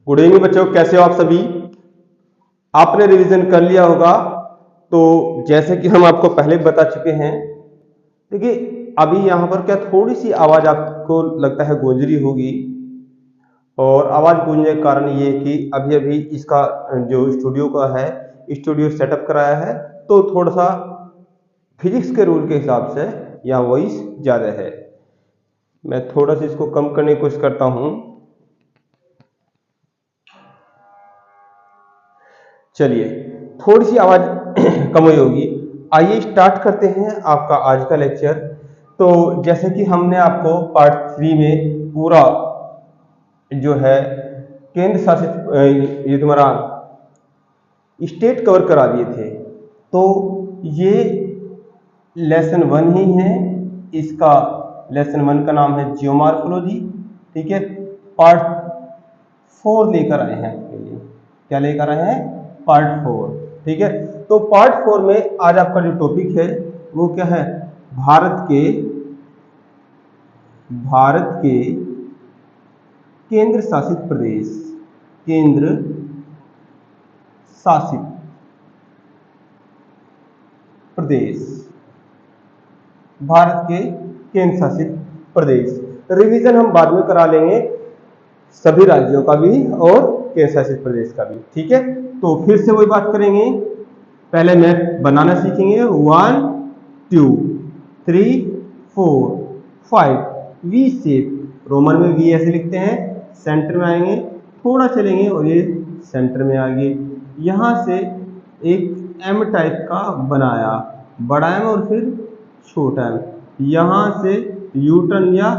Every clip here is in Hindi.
गुड इवनिंग बच्चों, कैसे हो आप सभी। आपने रिवीजन कर लिया होगा। तो जैसे कि हम आपको पहले बता चुके हैं, देखिए अभी यहाँ पर क्या थोड़ी सी आवाज आपको लगता है गूंज रही होगी। और आवाज गूंजने का कारण ये है कि अभी अभी इसका जो स्टूडियो का है, स्टूडियो सेटअप कराया है, तो थोड़ा सा फिजिक्स के रूल के हिसाब से यहाँ वॉइस ज्यादा है। मैं थोड़ा सा इसको कम करने की कोशिश करता हूँ। चलिए, थोड़ी सी आवाज कम हुई होगी। आइए स्टार्ट करते हैं आपका आज का लेक्चर। तो जैसे कि हमने आपको पार्ट 3 में पूरा जो है केंद्र शासित ये तुम्हारा स्टेट कवर करा दिए थे। तो ये लेसन 1 ही है। इसका लेसन 1 का नाम है जियोमॉर्फोलॉजी। ठीक है, पार्ट 4 लेकर आए हैं आपके लिए। क्या लेकर आए हैं? पार्ट 4। ठीक है, तो पार्ट 4 में आज आपका जो टॉपिक है वो क्या है? भारत के केंद्र शासित प्रदेश। केंद्र शासित प्रदेश, भारत के केंद्र शासित प्रदेश। रिवीजन हम बाद में करा लेंगे, सभी राज्यों का भी और केंद्र शासित प्रदेश का भी। ठीक है, तो फिर से वही बात करेंगे। पहले मैप बनाना सीखेंगे। 1 2 3 4 5 वी शेप। रोमन में वी ऐसे लिखते हैं। सेंटर में आएंगे, थोड़ा चलेंगे और ये सेंटर में आ गए। यहां से एक एम टाइप का बनाया, बड़ा एम और फिर छोटा एम। यहां से यू टर्न या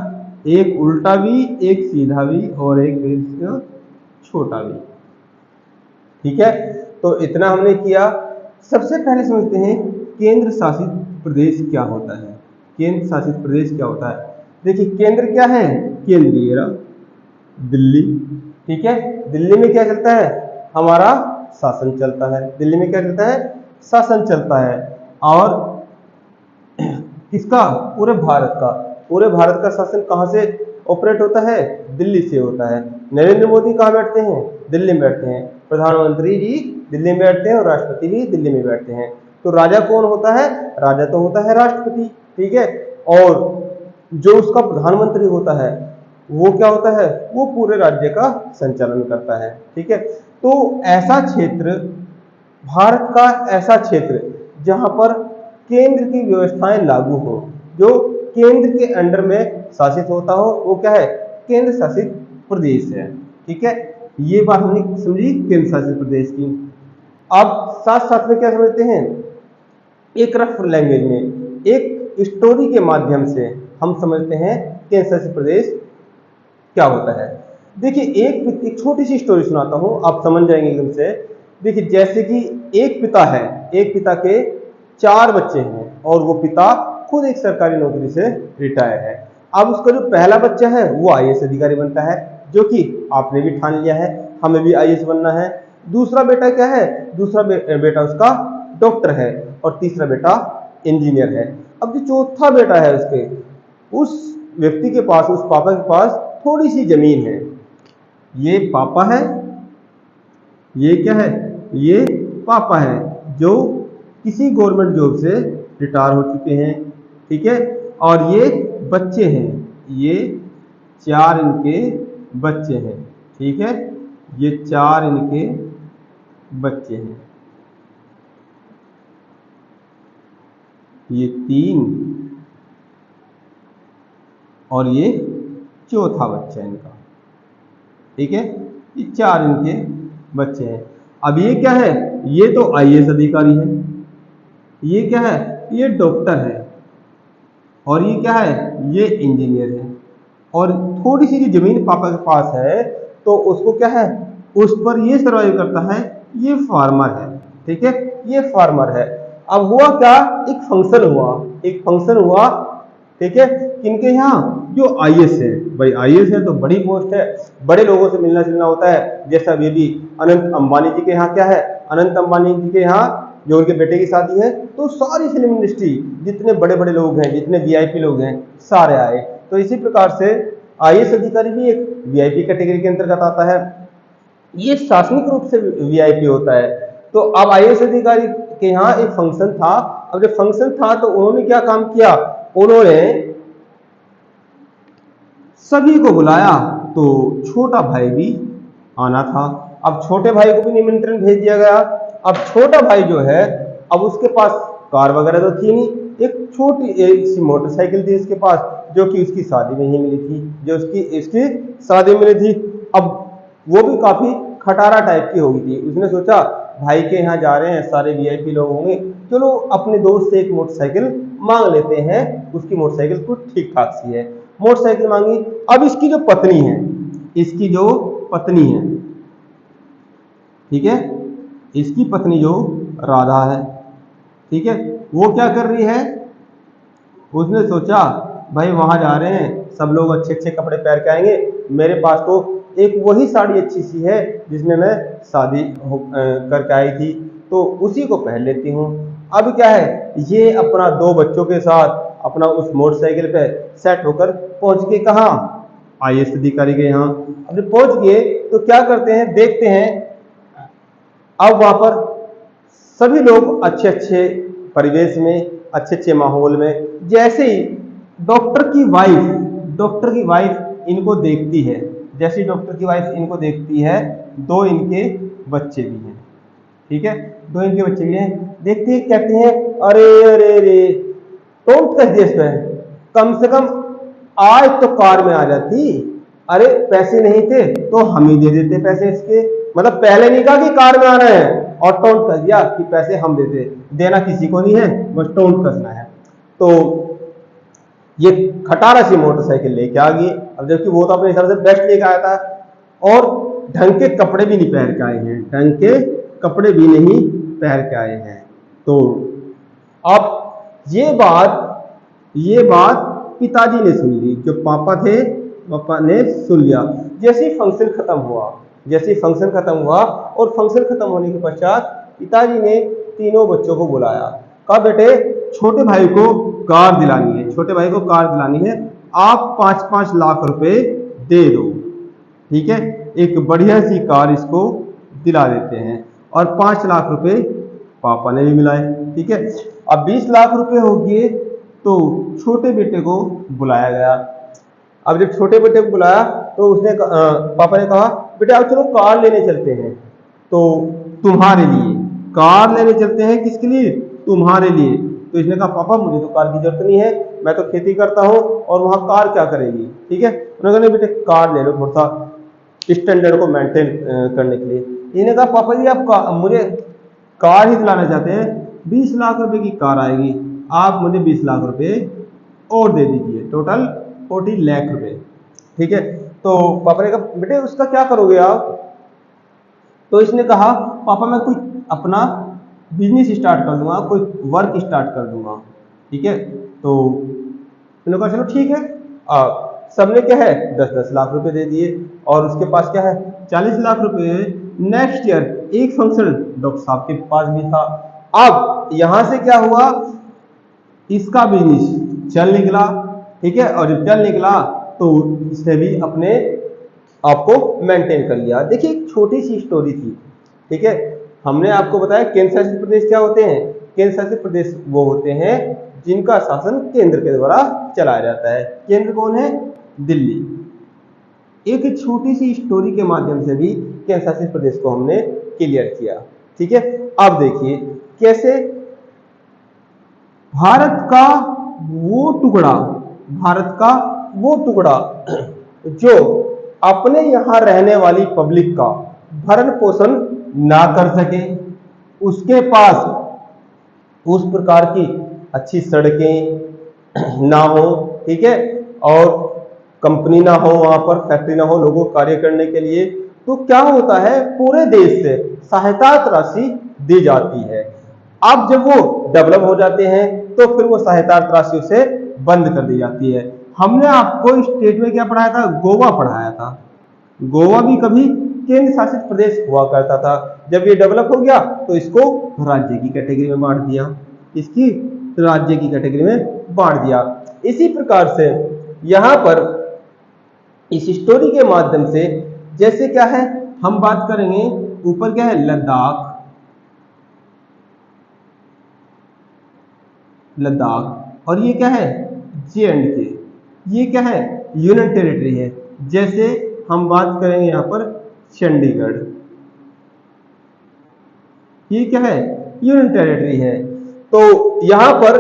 एक उल्टा भी, एक सीधा भी और एक छोटा भी। ठीक है, तो इतना हमने किया। सबसे पहले समझते हैं केंद्र शासित प्रदेश क्या होता है। केंद्र शासित प्रदेश क्या होता है? देखिए, केंद्र क्या है? केंद्रीय दिल्ली। ठीक है, दिल्ली में क्या चलता है? हमारा शासन चलता है। दिल्ली में क्या चलता है? शासन चलता है। और किसका? पूरे भारत का। पूरे भारत का शासन कहां से ऑपरेट होता है? दिल्ली से होता है। नरेंद्र मोदी कहां बैठते हैं? दिल्ली में बैठते हैं। प्रधानमंत्री जी दिल्ली में बैठते हैं और राष्ट्रपति भी दिल्ली में बैठते हैं। तो राजा कौन होता है? राजा तो होता है राष्ट्रपति। ठीक है, और जो उसका प्रधानमंत्री होता है वो क्या होता है? वो पूरे राज्य का संचालन करता है। ठीक है, तो ऐसा क्षेत्र, भारत का ऐसा क्षेत्र जहां पर केंद्र की व्यवस्थाएं लागू हो, जो केंद्र के अंडर में शासित होता हो, वो क्या है? केंद्र शासित प्रदेश है। ठीक है, ये बात हमने समझी केंद्र शासित प्रदेश की। अब साथ साथ में क्या समझते हैं? एक रफ लैंग्वेज में, एक स्टोरी के माध्यम से हम समझते हैं केंद्र शासित प्रदेश क्या होता है। देखिए, एक छोटी सी स्टोरी सुनाता हूं, आप समझ जाएंगे एकदम से। देखिए, जैसे कि एक पिता है, एक पिता के 4 बच्चे हैं और वो पिता खुद एक सरकारी नौकरी से रिटायर है। अब उसका जो पहला बच्चा है वो आईएएस अधिकारी बनता है, जो कि आपने भी ठान लिया है, हमें भी आईएएस बनना है। दूसरा बेटा क्या है? दूसरा बेटा उसका डॉक्टर है और तीसरा बेटा इंजीनियर है। अब जो चौथा बेटा है उसके, उस व्यक्ति के पास, उस पापा के पास थोड़ी सी जमीन है। ये पापा है, ये क्या है? ये पापा है, जो किसी गवर्नमेंट जॉब से रिटायर हो चुके हैं। ठीक है, और ये बच्चे हैं, ये 4 इनके बच्चे हैं। ठीक है, ये 4 इनके बच्चे हैं। ये 3 और ये चौथा बच्चा है इनका। ठीक है, ये 4 इनके बच्चे हैं। अब ये क्या है? ये तो आईएएस अधिकारी है। ये क्या है? ये डॉक्टर है। और ये क्या है? ये इंजीनियर है। और थोड़ी सी जो जमीन पापा के पास है, तो उसको क्या है? उस पर ये सर्वाइव करता है, ये फार्मर है। ठीक है, ये फार्मर है। अब हुआ क्या? एक फंक्शन हुआ, एक फंक्शन हुआ। ठीक है, किनके यहाँ? जो आईएएस है। भाई आईएएस है तो बड़ी पोस्ट है, बड़े लोगों से मिलना जुलना होता है। जैसा अभी भी अनंत अंबानी जी के यहाँ क्या है? अनंत अंबानी जी के यहाँ जो उनके बेटे की शादी है, तो सारी फिल्म इंडस्ट्री, जितने बड़े बड़े लोग हैं, जितने वीआईपी लोग हैं, सारे आए। तो इसी प्रकार से आईएएस अधिकारी भी एक वीआईपी कैटेगरी के अंतर्गत आता है। ये शासनिक रूप से वीआईपी होता है। तो अब आईएएस अधिकारी के यहाँ एक फंक्शन था। अब जब फंक्शन था तो उन्होंने क्या काम किया, उन्होंने सभी को बुलाया, तो छोटा भाई भी आना था। अब छोटे भाई को भी निमंत्रण भेज दिया गया। अब छोटा भाई जो है, अब उसके पास कार वगैरह तो थी नहीं, एक छोटी एक सी मोटरसाइकिल थी उसके पास, जो कि उसकी शादी में ही मिली थी, जो इसकी शादी में मिली थी। अब वो भी काफी खटारा टाइप की होगी थी। उसने सोचा भाई के यहाँ जा रहे हैं, सारे वीआईपी लोग होंगे, चलो अपने दोस्त से एक मोटरसाइकिल मांग लेते हैं। उसकी मोटरसाइकिल तो ठीक ठाक सी है, मोटरसाइकिल मांगी। अब इसकी जो पत्नी है, इसकी जो पत्नी है, ठीक है, इसकी पत्नी जो राधा है, ठीक है, वो क्या कर रही है, उसने सोचा भाई वहां जा रहे हैं, सब लोग अच्छे अच्छे कपड़े पहन के आएंगे, मेरे पास तो एक वही साड़ी अच्छी सी है जिसमें मैं शादी करके आई थी, तो उसी को पहन लेती हूँ। अब क्या है, ये अपना 2 बच्चों के साथ अपना उस मोटरसाइकिल पे सेट होकर पहुंच गए कहाँ, आईएएस अधिकारी के यहाँ। अब जब पहुंच गए तो क्या करते हैं, देखते हैं अब वहां पर सभी लोग अच्छे अच्छे परिवेश में, अच्छे अच्छे माहौल में। जैसे ही डॉक्टर की वाइफ इनको देखती है, जैसे ही डॉक्टर की वाइफ इनको देखती है, 2 इनके बच्चे भी हैं, ठीक है, 2 इनके बच्चे भी हैं। देखते ही कहते हैं अरे अरे अरे, टोंट कर दिया इसमें, कम से कम आज तो कार में आ जाती, अरे पैसे नहीं थे तो हम ही दे देते पैसे इसके, मतलब पहले नहीं कहा कि कार में आना है और टोंट कर दिया कि पैसे हम देते, देना किसी को नहीं है, बस टोंट कसना है। तो ये खटारा सी मोटरसाइकिल लेके आ गई। अब जबकि वो तो अपने हिसाब से बेस्ट लेके आया था, और ढंग के कपड़े भी नहीं पहन के आए हैं, ढंग के कपड़े भी नहीं पहन के आए हैं। तो अब ये बात पिताजी ने सुन ली, जो पापा थे, पापा ने सुन लिया। जैसे ही फंक्शन खत्म हुआ और फंक्शन खत्म होने के पश्चात पिताजी ने तीनों बच्चों को बुलाया, कहा बेटे छोटे भाई को कार दिलानी है, आप 5-5 लाख रुपए दे दो, ठीक है, एक बढ़िया सी कार इसको दिला देते हैं। और 5 लाख रुपए पापा ने भी मिलाए, ठीक है। अब 20 लाख रुपए हो गए, तो छोटे बेटे को बुलाया गया। अब जब छोटे बेटे को बुलाया तो पापा ने कहा बेटे अब चलो कार लेने चलते हैं, तो तुम्हारे लिए कार लेने चलते हैं, किसके लिए, तुम्हारे लिए। तो इसने कहा पापा मुझे तो कार की जरूरत नहीं है, मैं तो खेती करता हूँ और वहां कार क्या करेगी, ठीक है। उन्होंने कहा बेटे कार ले लो, थोड़ा सा स्टैंडर्ड को मेंटेन करने के लिए। इन्होंने कहा पापा जी आप मुझे कार ही दिलाना चाहते हैं, 20 लाख रुपए की कार आएगी, आप मुझे 20 लाख रुपए और दे दीजिए, टोटल 40 लाख रुपए, ठीक है। तो पापा ने कहा बेटे उसका क्या करोगे आप, तो इसने कहा पापा मैं कोई अपना बिजनेस स्टार्ट कर दूंगा, कोई वर्क स्टार्ट कर दूंगा, ठीक है। तो उन्होंने कहा चलो ठीक है। सबने क्या है 10-10 लाख रुपए दे दिए, और उसके पास क्या है 40 लाख रुपए। नेक्स्ट ईयर एक फंक्शन डॉक्टर साहब के पास भी था। अब यहां से क्या हुआ, इसका बिजनेस चल निकला, ठीक है, और जब चल निकला तो इसने भी अपने आपको मेंटेन कर लिया। देखिए एक छोटी सी स्टोरी थी, ठीक है। हमने आपको बताया केंद्र शासित प्रदेश क्या होते हैं, केंद्र शासित प्रदेश वो होते हैं जिनका शासन केंद्र के द्वारा चलाया जाता है। केंद्र कौन है, दिल्ली। एक छोटी सी स्टोरी के माध्यम से भी केंद्र शासित प्रदेश को हमने क्लियर किया, ठीक है। अब देखिए कैसे भारत का वो टुकड़ा जो अपने यहां रहने वाली पब्लिक का भरण पोषण ना कर सके, उसके पास उस प्रकार की अच्छी सड़कें ना हो, ठीक है, और कंपनी ना हो, वहां पर फैक्ट्री ना हो लोगों को कार्य करने के लिए, तो क्या होता है पूरे देश से सहायता राशि दी जाती है। अब जब वो डेवलप हो जाते हैं तो फिर वो सहायता राशि उसे बंद कर दी जाती है। हमने आपको स्टेट में क्या पढ़ाया था, गोवा पढ़ाया था। गोवा भी कभी केंद्र शासित प्रदेश हुआ करता था, जब ये डेवलप हो गया तो इसको राज्य की कैटेगरी में बांट दिया, इसकी राज्य की कैटेगरी में बांट दिया। इसी प्रकार से यहां पर इस स्टोरी के माध्यम से जैसे क्या है हम बात करेंगे ऊपर क्या है, लद्दाख, लद्दाख, और ये क्या है, J&K, ये क्या है, यूनियन टेरिटरी है। जैसे हम बात करेंगे यहाँ पर चंडीगढ़, ये क्या है, यूनियन टेरिटरी है। तो यहां पर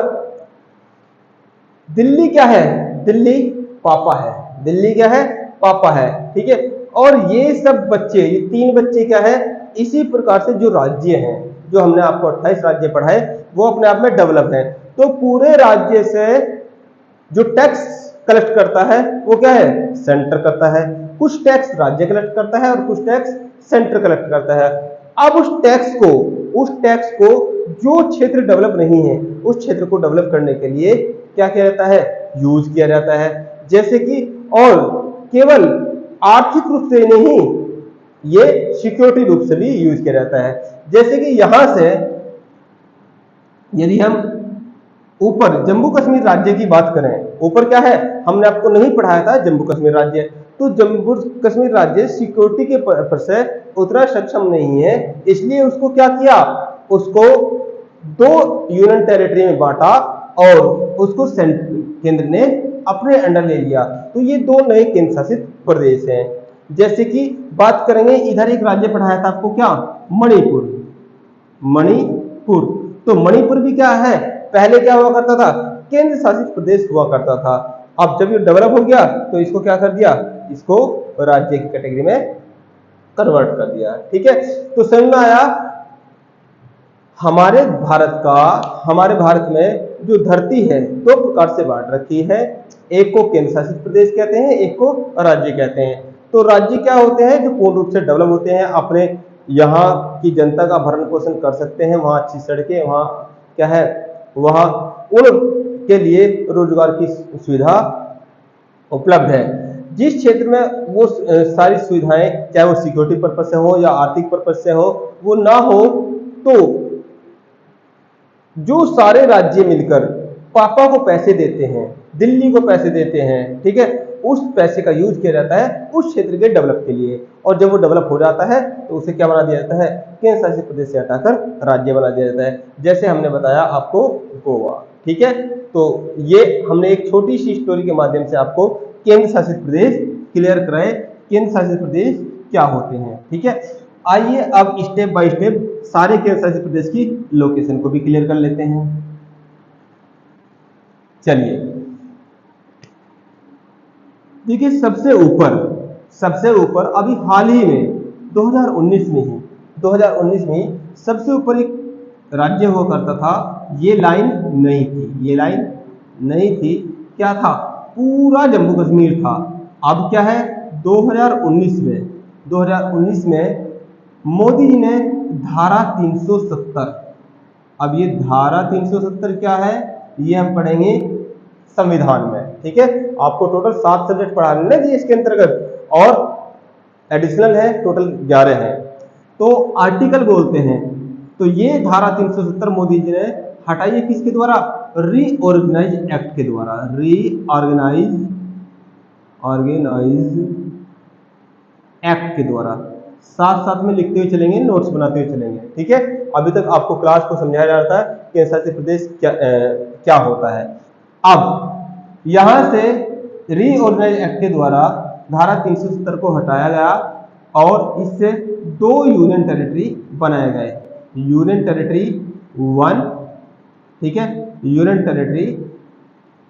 दिल्ली क्या है, दिल्ली पापा है, दिल्ली क्या है, पापा है, ठीक है। और ये सब बच्चे, ये 3 बच्चे क्या है, इसी प्रकार से जो राज्य हैं, जो हमने आपको 28 राज्य पढ़ाए, वो अपने आप में डेवलप है। तो पूरे राज्य से जो टैक्स कलेक्ट करता है वो क्या है, सेंटर करता है। कुछ टैक्स राज्य कलेक्ट करता है और कुछ टैक्स सेंटर कलेक्ट करता है। अब उस टैक्स को जो क्षेत्र डेवलप नहीं है, उस क्षेत्र को डेवलप करने के लिए क्या किया जाता है, यूज किया जाता है। जैसे कि, और केवल आर्थिक रूप से नहीं, ये सिक्योरिटी रूप से भी यूज किया जाता है। जैसे कि यहां से यदि हम ऊपर जम्मू कश्मीर राज्य की बात करें, ऊपर क्या है, हमने आपको नहीं पढ़ाया था जम्मू कश्मीर राज्य, तो जम्मू कश्मीर राज्य सिक्योरिटी के पर्पस से उतना सक्षम नहीं है, इसलिए उसको क्या किया, उसको 2 यूनियन टेरिटरी में बांटा और उसको केंद्र ने अपने अंडर ले लिया। तो ये 2 नए केंद्र शासित प्रदेश हैं। जैसे कि बात करेंगे, इधर एक राज्य पढ़ाया था आपको, क्या, मणिपुर, मणिपुर। तो मणिपुर भी क्या है, पहले क्या हुआ करता था, केंद्र शासित प्रदेश हुआ करता था। अब जब ये डेवलप हो गया तो इसको क्या कर दिया, इसको राज्य की कैटेगरी में कन्वर्ट कर दिया, ठीक है। तो समझ में आया, हमारे भारत में जो धरती है 2 प्रकार से बांट रखी है, एक को केंद्र शासित प्रदेश कहते हैं, एक को राज्य कहते हैं। तो राज्य क्या होते हैं, जो पूर्ण रूप से डेवलप होते हैं, अपने यहाँ की जनता का भरण पोषण कर सकते हैं, वहां अच्छी सड़कें, वहां क्या है, वहां उनके लिए रोजगार की सुविधा उपलब्ध है। जिस क्षेत्र में वो सारी सुविधाएं, चाहे वो सिक्योरिटी पर्पज से हो या आर्थिक पर्पज से हो, वो ना हो, तो जो सारे राज्य मिलकर पापा को पैसे देते हैं, दिल्ली को पैसे देते हैं, ठीक है, उस पैसे का यूज किया जाता है उस क्षेत्र के डेवलप के लिए। और जब वो डेवलप हो जाता है तो उसे क्या बना दिया जाता है, केंद्र शासित प्रदेश से हटाकर राज्य बना दिया जाता है। जैसे हमने बताया आपको गोवा, ठीक है। तो ये हमने एक छोटी सी स्टोरी के माध्यम से आपको केंद्र शासित प्रदेश क्लियर कराए, केंद्र शासित प्रदेश क्या होते हैं, ठीक है। आइए अब स्टेप बाय स्टेप सारे केंद्र शासित प्रदेश की लोकेशन को भी क्लियर कर लेते हैं। चलिए, देखिए, सबसे ऊपर अभी हाल ही में 2019 में ही सबसे ऊपर एक राज्य हुआ करता था। ये लाइन नहीं थी, क्या था, पूरा जम्मू कश्मीर था। अब क्या है, 2019 में मोदी जी ने धारा 370, अब ये धारा 370 क्या है, ये हम पढ़ेंगे संविधान में, ठीक है। आपको टोटल 7 सब्जेक्ट पढ़ाने हैं इसके अंतर्गत, और एडिशनल है टोटल 11 है। तो आर्टिकल बोलते हैं। तो ये धारा 370 मोदी जी ने हटाई है, किसके द्वारा, रीऑर्गेनाइज एक्ट के द्वारा, रीऑर्गेनाइज एक्ट के द्वारा। साथ में लिखते हुए चलेंगे, नोट्स बनाते हुए चलेंगे, ठीक है। अभी तक आपको क्लास को समझाया जाता है कि शासित प्रदेश क्या होता है। अब यहां से रीऑर्गेनाइज एक्ट के द्वारा धारा 370 को हटाया गया और इससे 2 यूनियन टेरिटरी बनाए गए, यूनियन टेरिटरी 1, ठीक है, यूनियन टेरिटरी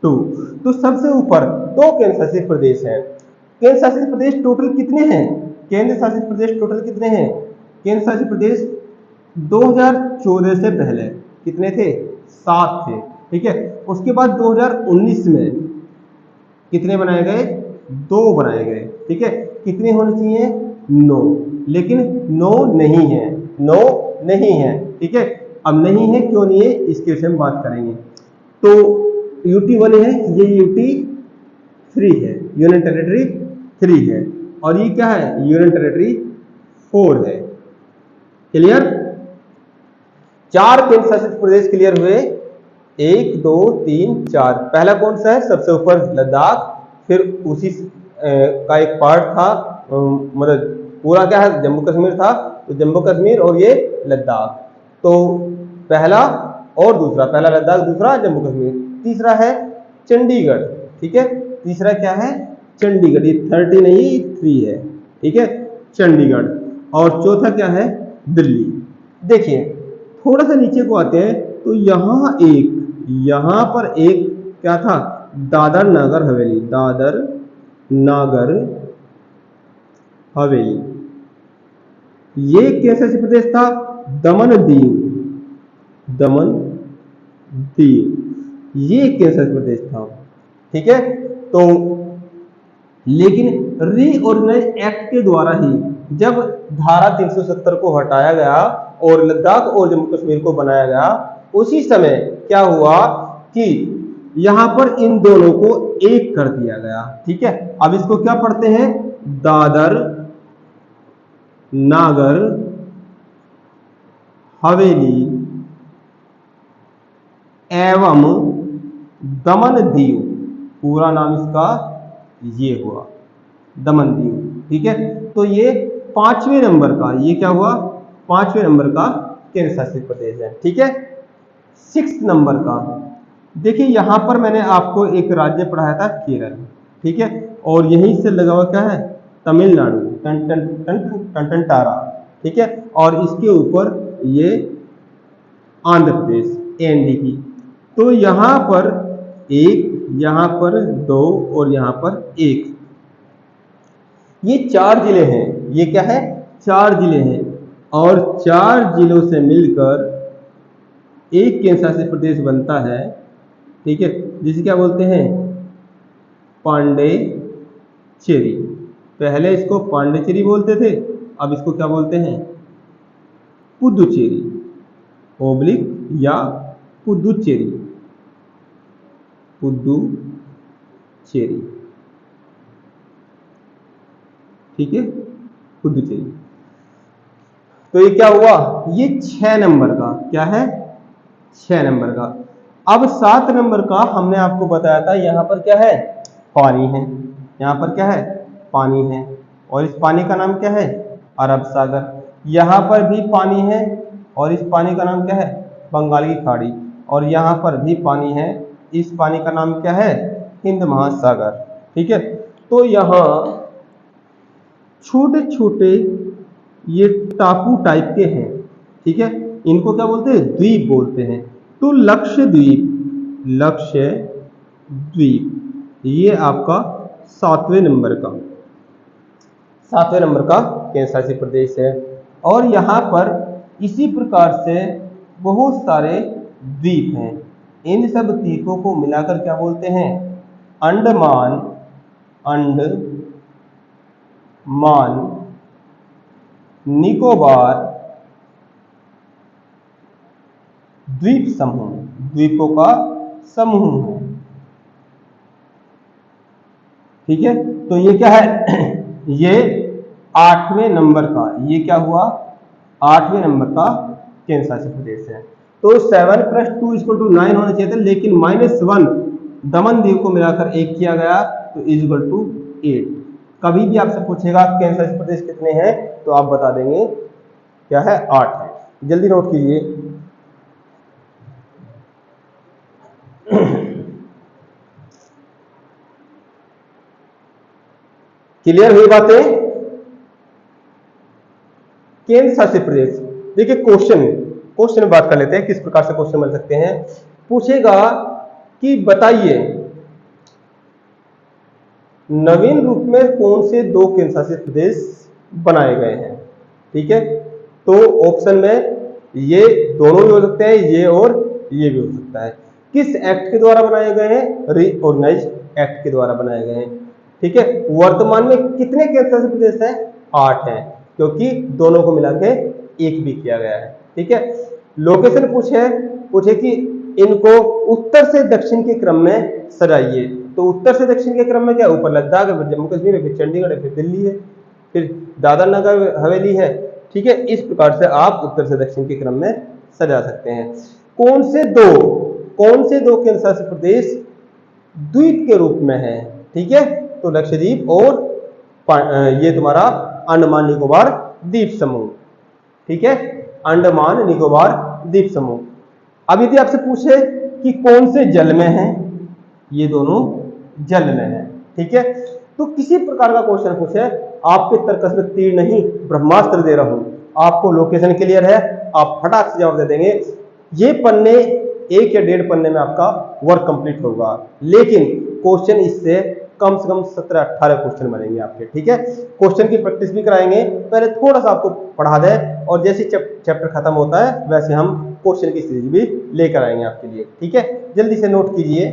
2। तो सबसे ऊपर 2 केंद्र शासित प्रदेश हैं। केंद्र शासित प्रदेश टोटल कितने हैं, केंद्र शासित प्रदेश टोटल कितने हैं, केंद्र शासित प्रदेश 2014 से पहले कितने थे, 7 थे, ठीक है। उसके बाद 2019 में कितने बनाए गए, 2 बनाए गए, ठीक है। कितने होने चाहिए, 9, लेकिन 9 नहीं है, ठीक है। अब नहीं है, क्यों नहीं है, इसके विषय में बात करेंगे। तो यूटी 1 है, ये यूटी 3 है, यूनियन टेरिटरी 3 है, और ये क्या है, यूनियन टेरिटरी 4 है। क्लियर, 4 केंद्र शासित प्रदेश क्लियर हुए, 1 2 3 4। पहला कौन सा है, सबसे ऊपर लद्दाख, फिर उसी का एक पार्ट था मतलब पूरा क्या है, जम्मू कश्मीर था, तो जम्मू कश्मीर और ये लद्दाख। तो पहला और दूसरा, पहला लद्दाख, दूसरा जम्मू कश्मीर। तीसरा है चंडीगढ़, ठीक है, तीसरा क्या है, चंडीगढ़, ये 30 नहीं 3 है, ठीक है, चंडीगढ़। और चौथा क्या है, दिल्ली। देखिए थोड़ा सा नीचे को आते हैं तो यहाँ पर एक क्या था, दादर नागर हवेली, दादर नागर हवेली। ये कैसा प्रदेश था, दमन दीव, दमन दीव, ये कैसा प्रदेश था, ठीक है। तो लेकिन रीऑर्गेनाइज एक्ट के द्वारा ही जब धारा 370 को हटाया गया और लद्दाख और जम्मू कश्मीर को बनाया गया, उसी समय क्या हुआ कि यहां पर इन दोनों को एक कर दिया गया, ठीक है। अब इसको क्या पढ़ते हैं, दादर नागर हवेली एवं दमन दीव, पूरा नाम इसका ये हुआ, दमन दीव, ठीक है। तो ये 5वें नंबर का, ये क्या हुआ, 5वें नंबर का केंद्र शासित प्रदेश है, ठीक है। 6 नंबर का, देखिए यहां पर मैंने आपको एक राज्य पढ़ाया था केरल, ठीक है, और यहीं से लगा हुआ क्या है, तमिलनाडु, टन टन टन टन टन टारा, ठीक है, और इसके ऊपर ये आंध्र प्रदेश, एनडीपी। तो यहां पर 1, यहां पर 2 और यहां पर 1, ये 4 जिले हैं, ये क्या है, 4 जिले हैं, और 4 जिलों से मिलकर एक केंद्र शासित प्रदेश बनता है, ठीक है, जिसे क्या बोलते हैं, पांडेचेरी। पहले इसको पांडेचेरी बोलते थे, अब इसको क्या बोलते हैं, पुदुचेरी, ओब्लिक या पुदुचेरी, पुदुचेरी, ठीक है, पुदुचेरी। तो ये क्या हुआ, ये 6 नंबर का, क्या है, 6 नंबर का। अब 7 नंबर का हमने आपको बताया था, यहां पर क्या है, पानी है, यहां पर क्या है, पानी है, और इस पानी का नाम क्या है, अरब सागर। यहां पर भी पानी है, और इस पानी का नाम क्या है, बंगाल की खाड़ी, और यहां पर भी पानी है, इस पानी का नाम क्या है, हिंद महासागर, ठीक है। तो यहां छोटे छोटे ये टापू टाइप के हैं, ठीक है, इनको क्या बोलते हैं, द्वीप बोलते हैं। तो लक्षद्वीप, लक्षद्वीप, ये आपका 7वें नंबर का, 7वें नंबर का केंद्र शासित प्रदेश है। और यहाँ पर इसी प्रकार से बहुत सारे द्वीप हैं, इन सब द्वीपों को मिलाकर क्या बोलते हैं, अंडमान, अंडमान निकोबार द्वीप समूह, द्वीपों का समूह है, ठीक है। तो ये क्या है, ये 8वें नंबर का, ये क्या हुआ, 8वें नंबर का केंद्र शासित प्रदेश है। तो 7 + 2 = 9 होना चाहिए था, लेकिन -1 दमन दीव को मिलाकर 1 किया गया, तो = 8। कभी भी आपसे पूछेगा केंद्र शासित प्रदेश कितने हैं, तो आप बता देंगे क्या है, 8 है। जल्दी नोट कीजिए। क्लियर हुई बातें, केंद्र शासित प्रदेश। देखिए क्वेश्चन में बात कर लेते हैं, किस प्रकार से क्वेश्चन मिल सकते हैं। पूछेगा कि बताइए नवीन रूप में कौन से 2 केंद्र शासित प्रदेश बनाए गए हैं, ठीक है। तो ऑप्शन में ये दोनों भी हो सकते हैं, ये और ये भी हो सकता है। किस एक्ट के द्वारा बनाए गए हैं, रीऑर्गेनाइज एक्ट के द्वारा बनाए गए हैं, ठीक है। वर्तमान में कितने केंद्र शासित प्रदेश हैं, 8 हैं, क्योंकि दोनों को मिला के 1 भी किया गया है, ठीक है। लोकेशन पूछे कि इनको उत्तर से दक्षिण के क्रम में सजाइए। तो उत्तर से दक्षिण के क्रम में क्या, ऊपर लद्दाख है, फिर जम्मू कश्मीर है, फिर चंडीगढ़ है, फिर दिल्ली है, फिर दादर नगर हवेली है, ठीक है। इस प्रकार से आप उत्तर से दक्षिण के क्रम में सजा सकते हैं। कौन से दो केंद्र शासित प्रदेश द्वीप के रूप में है, ठीक है। तो लक्षद्वीप और ये तुम्हारा अंडमान निकोबार द्वीप समूह। ठीक है, अंडमान निकोबार द्वीप समूह। अब यदि आपसे पूछे कि कौन से जल में है, ये दोनों जल में है। ठीक है, तो किसी प्रकार का क्वेश्चन पूछे, आपके तर्कस में तीर नहीं ब्रह्मास्त्र दे रहा हूं, आपको लोकेशन क्लियर है, आप फटाक से जवाब दे देंगे। ये पन्ने 1 या 1.5 पन्ने में आपका वर्क कंप्लीट होगा, लेकिन क्वेश्चन इससे कम से कम 17-18 क्वेश्चन बनेंगे आपके। ठीक है, क्वेश्चन की प्रैक्टिस भी कराएंगे, पहले थोड़ा सा आपको पढ़ा दें और जैसे चैप्टर खत्म होता है वैसे हम क्वेश्चन की सीरीज भी लेकर आएंगे आपके लिए। ठीक है, जल्दी से नोट कीजिए।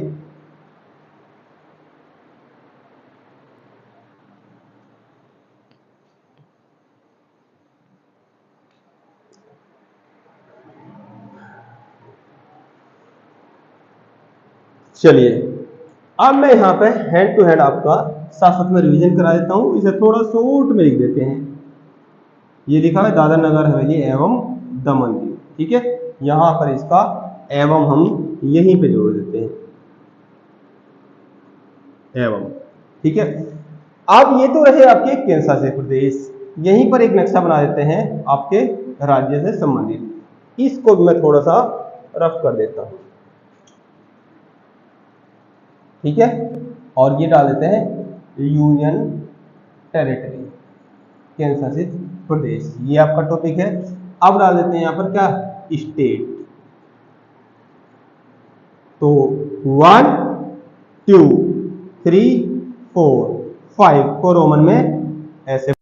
चलिए, अब मैं यहाँ पे हैंड टू हैंड आपका साथ साथ में रिवीजन करा देता हूँ। इसे थोड़ा शॉर्ट में लिख देते हैं। ये लिखा है दादर नगर हवेली एवं दमन दीव। ठीक है, यहाँ पर इसका एवं हम यहीं पे जोड़ देते हैं, एवं। ठीक है, अब ये तो रहे आपके केंद्र शासित प्रदेश, यहीं पर एक नक्शा बना देते हैं आपके राज्य से संबंधित। इसको मैं थोड़ा सा रफ कर देता हूँ। ठीक है, और ये डाल देते हैं यूनियन टेरिटरी, केंद्र शासित प्रदेश, ये आपका टॉपिक है। अब डाल देते हैं यहाँ पर क्या, स्टेट। तो 1 2 3 4 5 को रोमन में ऐसे